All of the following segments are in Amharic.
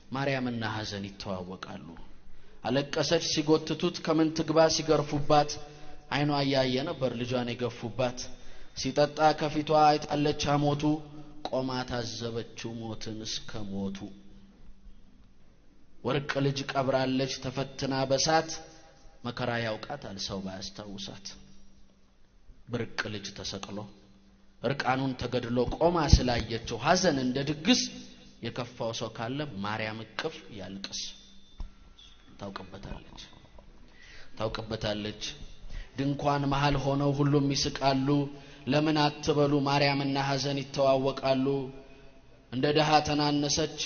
ማርያምና ሐዘን ይተዋወቃሉ። አለቀሰች ሲጎትቱት ከምን ትግባ ሲገርፉባት አይኗ ያየ ነበር ልጇን የገፉባት ሲጠጣ ከፊቷ አይጣለች ሐሞቱ ቆማ ታዘበችው ሞትን እስከ ሞቱ ወርቅ ልጅ ቀብራለች ተፈትና በሳት መከራ ያውቃታል ሰው ባያስታውሳት ብርቅ ልጅ ተሰቅሎ እርቃኑን ተገድሎ ቆማ ስላየችው ሐዘን እንደ ድግስ የከፋው ሰው ካለ ማርያም እቅፍ ያልቅስ ታውቅበታለች ድንኳን መሃል ሆነው ሁሉም ይስቃሉ ለምን አትበሉ ማርያምና ሐዘን ይተዋወቃሉ እንደ ደሃ ተናነሰች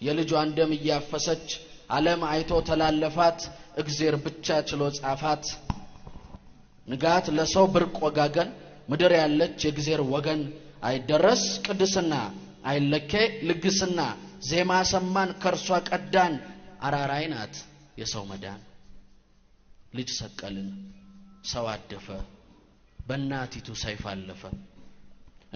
የልጇን ደም ያፈሰች ዓለም አይቶ ተላለፋት እግዚአብሔር ብቻ ችሎ ጻፋት ንጋት ለሰው ብርቅ ወጋገን ምድር ያለች የእግዚአብሔር ወገን አይደረስ ቅድስና አይለከ ልግስና ዜማ ሰማን ከርሷ ቀዳን አራራይ ናት የሰው መዳን ልጅ ሰቀልን ሰው አደፈ በእናቲቱ ሰይፍ አለፈ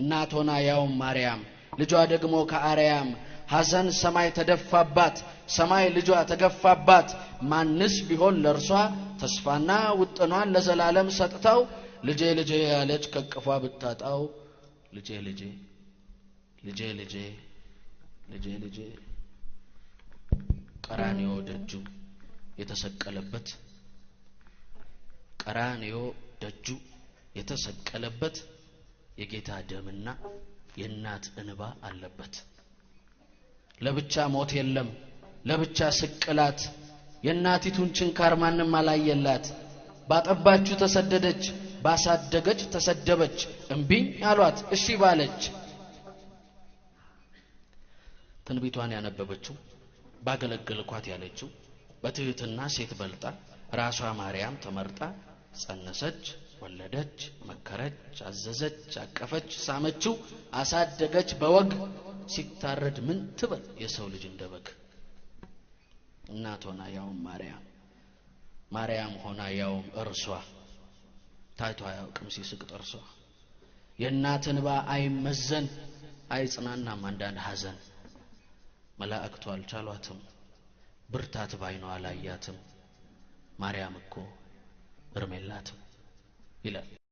እናት ሆና ያው ማርያም ልጇ ደግሞ ከአርያም ሐዘን ሰማይ ተደፋባት ሰማይ ልጇ ተገፋባት ማንስ ቢሆን ለርሷ ተስፋና ውጥኗን ለዘላለም ሰጥታው ልጄ ልጄ ያለች ከቅፏ ብታጣው ልጄ ልጄ ልጄ ልጄ ልጄ ልጄ ቀራንዮ ደጁ የተሰቀለበት ቀራንዮ ደጁ የተሰቀለበት የጌታ ደምና የእናት እንባ አለበት ለብቻ ሞት የለም ለብቻ ስቅላት የእናቲቱን ችንካር ማንንም አላየላት ባጠባችሁ ተሰደደች ባሳደገች ተሰደበች እምቢኝ አሏት እሺ ባለች ትንቢቷን ያነበበችው ባገለገልኳት ያለችው በትህትና ሴት በልጣ ራሷ ማርያም ተመርጣ ጸነሰች ወለደች መከረች አዘዘች አቀፈች ሳመችው አሳደገች በወግ ሲታረድ ምን ትበል የሰው ልጅ እንደበግ እናት ሆና ያው ማርያም ሆና ያው እርሷ ታይቷ ያውቅም ሲስቅ ጥርሷ የእናትን ባ አይመዘን አይጽናናም አንዳንድ ሐዘን መላእክቱ አልቻሏትም ብርታት ባይኗ አላያትም ማርያም እኮ እርሜላትም ይላል